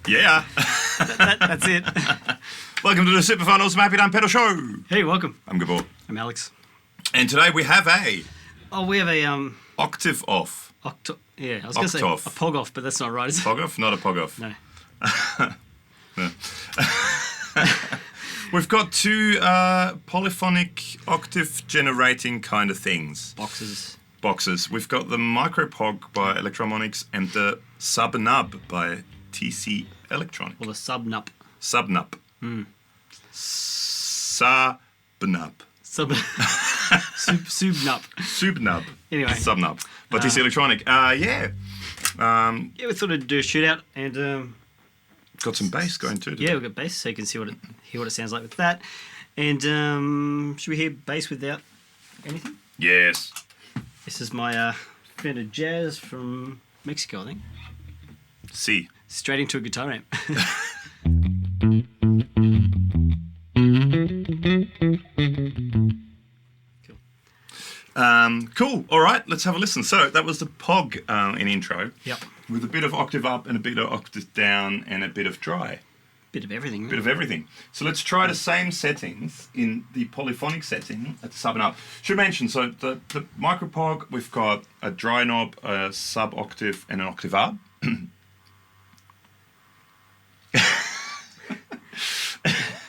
Yeah. That's it. Welcome to the Super Fun Awesome Happy Time Pedal Show. Hey, welcome. I'm Gabor. I'm Alex. And today we have a We have a Octave off. Yeah, I was going to say a Octave. POG off, but that's not right, is it? POG off? Not a POG off. No. No. We've got two polyphonic octave generating kind of things. Boxes. We've got the Micro POG by Harmonix and the SUBnUP by TC Electronic. Well, the SUBnUP. SUBnUP. SUBnUP. SUBnUP. SUBnUP. Anyway. SUBnUP. By TC Electronic. Yeah. We thought I'd do a shootout and... got some bass going too. Yeah, we've got bass, so you can see hear what it sounds like with that. And should we hear bass without anything? Yes. This is my Fender Jazz from Mexico, I think. C. Straight into a guitar amp. Cool. All right, let's have a listen. So that was the POG in intro. Yep. With a bit of octave up and a bit of octave down and a bit of dry. Bit of everything. Right? Bit of everything. So let's try the same settings in the polyphonic setting at the SUBnUP. Should mention, so the Micro POG, we've got a dry knob, a sub octave, and an octave up.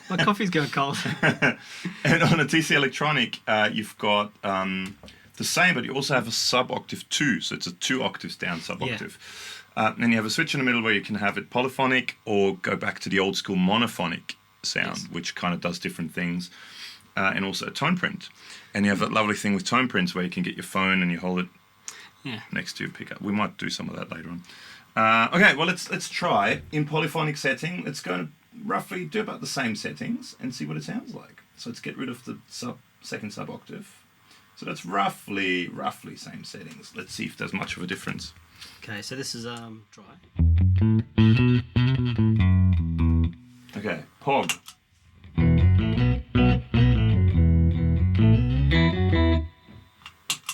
My coffee's going cold. And on a TC Electronic, you've got the same, but you also have a sub octave 2, so it's a 2 octaves down sub octave. Then you have a switch in the middle where you can have it polyphonic or go back to the old school monophonic sound, which kind of does different things, and also a TonePrint. And you have that lovely thing with TonePrints where you can get your phone and you hold it next to your pickup. We might do some of that later on. Okay, well let's try in polyphonic setting. Let's go and roughly do about the same settings and see what it sounds like. So let's get rid of the second sub octave. So that's roughly same settings. Let's see if there's much of a difference. Okay, so this is dry. Okay, POG.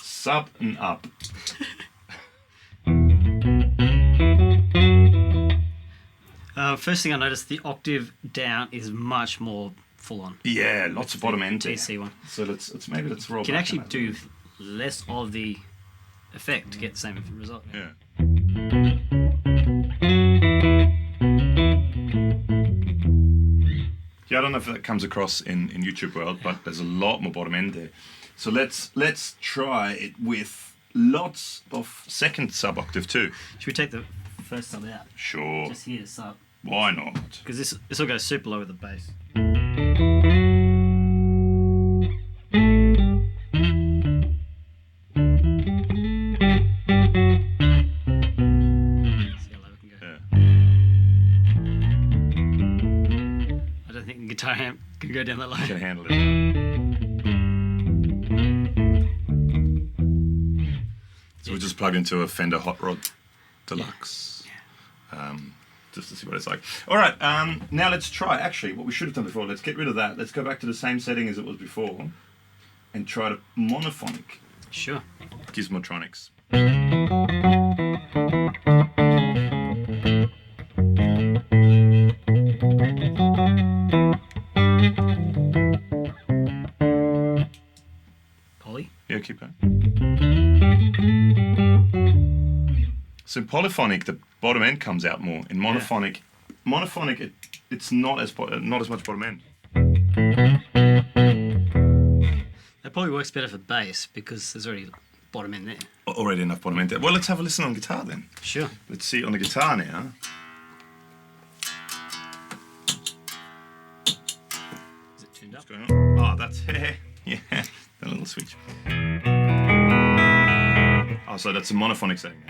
SUBnUP. First thing I noticed, the octave down is much more full on. Yeah, lots of bottom end there. TC one. So let's roll. You can actually do less of the effect to get the same result. Yeah. Yeah, I don't know if that comes across in YouTube world, but there's a lot more bottom end there. So let's try it with lots of second sub octave too. Should we take the first sub out? Sure. Just hear the sub. Why not? Because this will go super low with the bass. See how low we can go. Yeah. I don't think the guitar amp can go down that low. You can handle it. So we just plugged into a Fender Hot Rod Deluxe. Just to see what it's like. All right, now let's try. Actually, what we should have done before, let's get rid of that. Let's go back to the same setting as it was before and try the monophonic. Sure. Gizmotronics. Poly? Yeah, keep going. So in polyphonic, the bottom end comes out more. In monophonic, it's not as much bottom end. That probably works better for bass because there's already bottom end there. Already enough bottom end there. Well, let's have a listen on guitar then. Sure. Let's see on the guitar now. Is it tuned up? What's going on? Oh, that's yeah, that little switch. Oh, so that's a monophonic setting.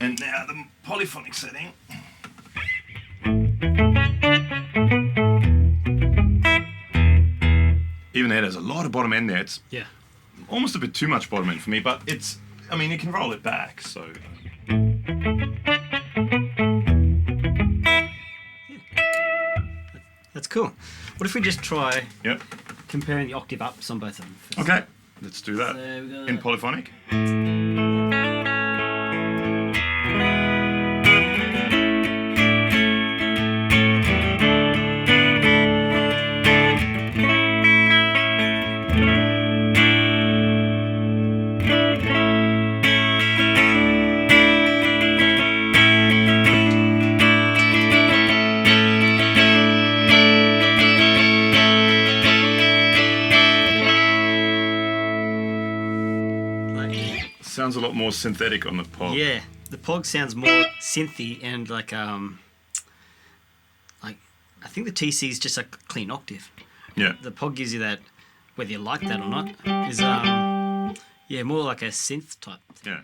And now the polyphonic setting. Even there, there's a lot of bottom end there. It's almost a bit too much bottom end for me, but it's, I mean, you can roll it back, so. That's cool. What if we just try Yep. comparing the octave ups on both of them first? Okay. Let's do that. So we got In Polyphonic. Sounds a lot more synthetic on the POG. Yeah, the POG sounds more synthy and like I think the TC is just a clean octave. Yeah. The POG gives you that, whether you like that or not, is more like a synth type. Yeah.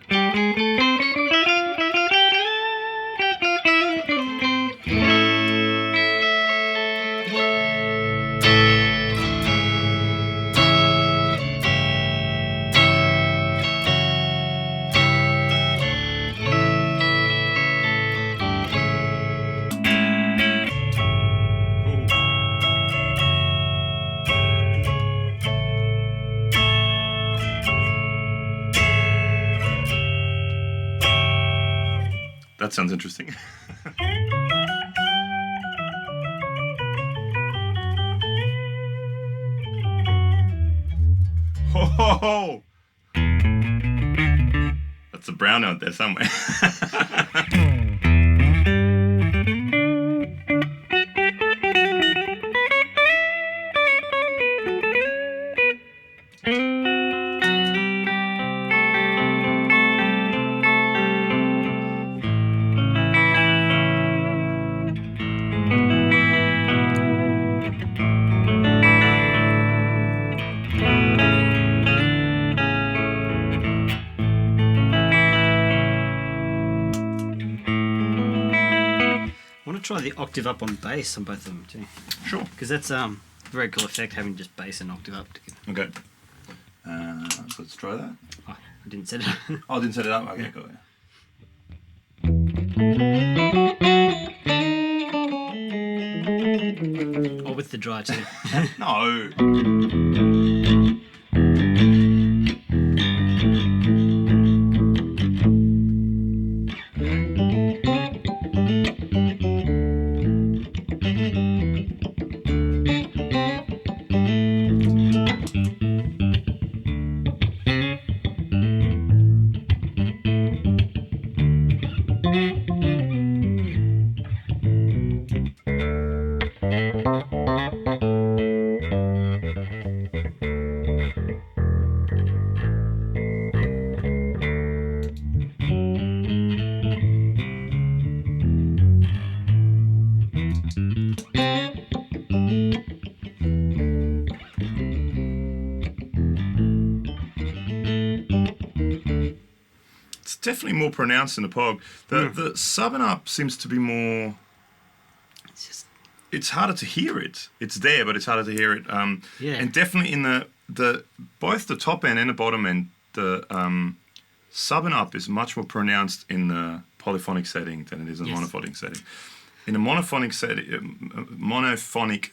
That sounds interesting. Ho! That's a brown note there somewhere. Try the octave up on bass on both of them too. Sure. Because that's a very cool effect having just bass and octave up together. Okay. So let's try that. Oh, I didn't set it up. Oh, I didn't set it up? Okay, cool. Or with the dry too. No. Definitely more pronounced in the POG. The SUBnUP seems to be more. It's harder to hear it. It's there, but it's harder to hear it. And definitely in the both the top end and the bottom end, the SUBnUP is much more pronounced in the polyphonic setting than it is in the monophonic setting. In a monophonic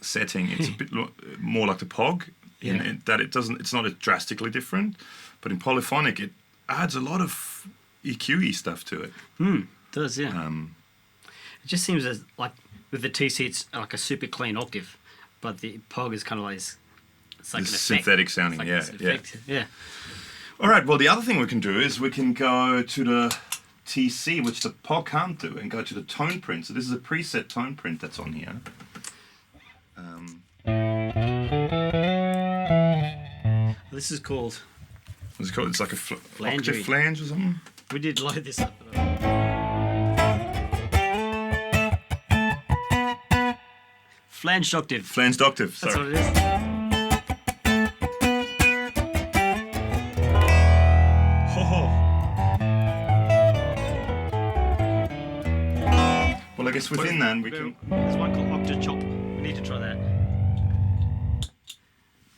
setting, it's a bit more like the POG. In that it's not as drastically different, but in polyphonic it adds a lot of EQ-y stuff to it. It does, yeah. It just seems as like with the TC it's like a super clean octave, but the POG is kind of like it's like an synthetic sounding, like yeah. All right, well the other thing we can do is we can go to the TC, which the POG can't do, and go to the TonePrint. So this is a preset TonePrint that's on here. This is called... What's it called? It's like a octave flange or something? We did load this up. Flanged octave. Flanged octave, sorry. That's what it is. Well, I guess within that we can... There's one called Octa-Chop. We need to try that.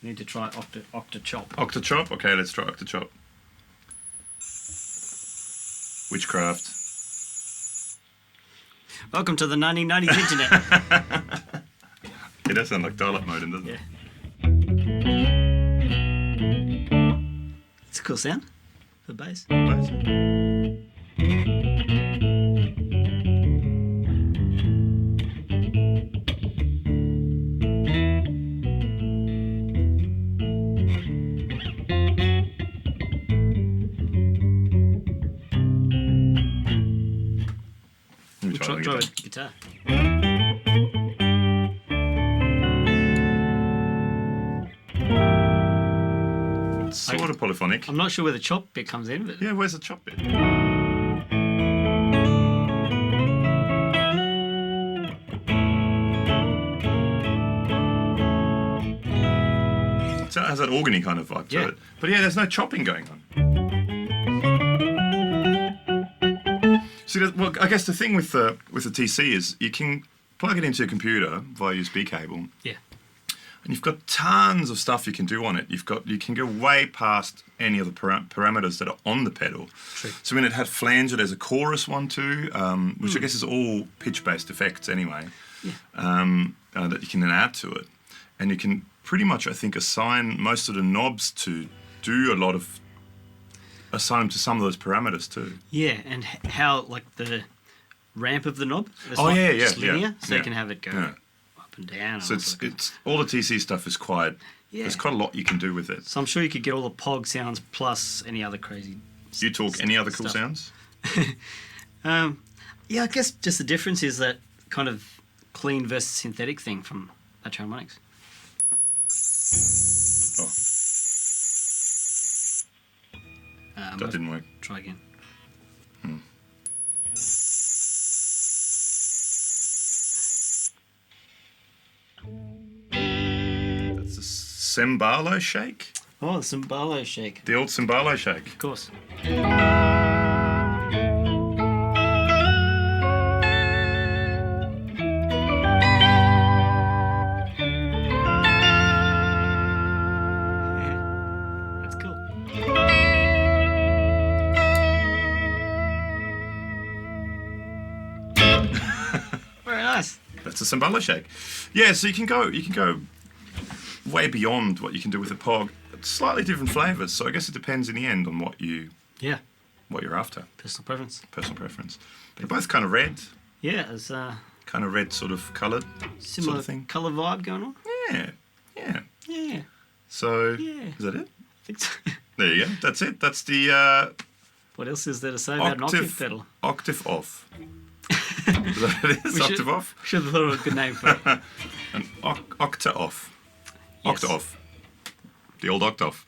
We need to try Octa-Chop. Octa-Chop? Okay, let's try Octa-Chop. Witchcraft. Welcome to the 1990s internet. It does sound like dial-up modem, doesn't it? cool sound for bass. Try with guitar. It's sort of polyphonic. I'm not sure where the chop bit comes in, but Yeah, where's the chop bit? So it has that organy kind of vibe to it. But yeah, there's no chopping going on. See, well, I guess the thing with the TC is you can plug it into your computer via USB cable. Yeah. And you've got tons of stuff you can do on it. You can go way past any of the parameters that are on the pedal. True. So when it had flanger, there's a chorus one too, which I guess is all pitch-based effects anyway, that you can then add to it. And you can pretty much, I think, assign most of the knobs to do a lot of, assign them to some of those parameters too. Yeah, and how, like, the ramp of the knob is just linear, so you can have it go up and down. So it's all the TC stuff is quite, there's quite a lot you can do with it. So I'm sure you could get all the POG sounds plus any other crazy You talk any other cool sounds? Yeah, I guess just the difference is that kind of clean versus synthetic thing from Harmonix. Oh. That didn't work. Try again. That's a cembalo shake? Oh, the cembalo shake. The old cembalo shake. Of course. That's a cembalo shake. Yeah, so you can go way beyond what you can do with a POG. Slightly different flavours, so I guess it depends in the end on what you're after. Personal preference. They're both kind of red. Yeah, it's kind of red sort of coloured similar sort of thing. Colour vibe going on. Yeah. So is that it? I think so. There you go. That's it. That's the what else is there to say about an octave pedal? Octave off. Is that what it is? Octave off? Should have thought of a good name for it. An Octa-Off. Yes. Octa-Off. The old Oct-Off.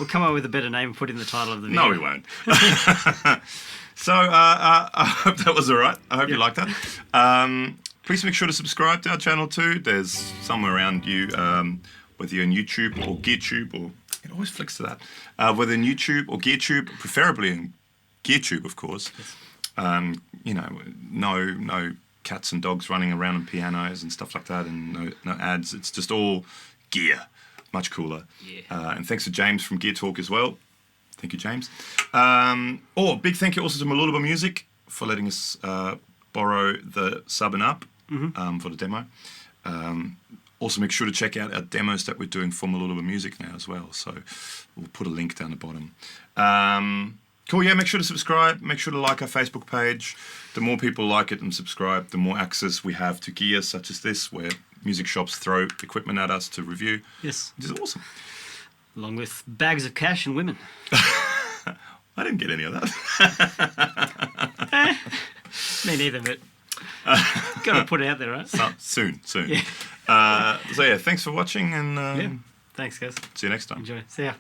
We'll come up with a better name and put in the title of the video. No, we won't. So, I hope that was all right. I hope you liked that. Please make sure to subscribe to our channel too. There's somewhere around you, whether you're on YouTube or GearTube, or it always flicks to that. Whether on YouTube or GearTube, preferably on GearTube, of course. Yes. No cats and dogs running around on pianos and stuff like that, and no ads. It's just all gear. Much cooler. Yeah. And thanks to James from Gear Talk as well. Thank you, James. Big thank you also to Malulaba Music for letting us borrow the SUBnUP for the demo. Also, make sure to check out our demos that we're doing for Malulaba Music now as well. So we'll put a link down the bottom. Cool, yeah, make sure to subscribe. Make sure to like our Facebook page. The more people like it and subscribe, the more access we have to gear such as this, where music shops throw equipment at us to review. Yes. Which is awesome. Along with bags of cash and women. I didn't get any of that. Me neither, but gotta put it out there, right? Soon. Yeah. So yeah, thanks for watching, and Thanks, guys. see you next time. Enjoy. See ya.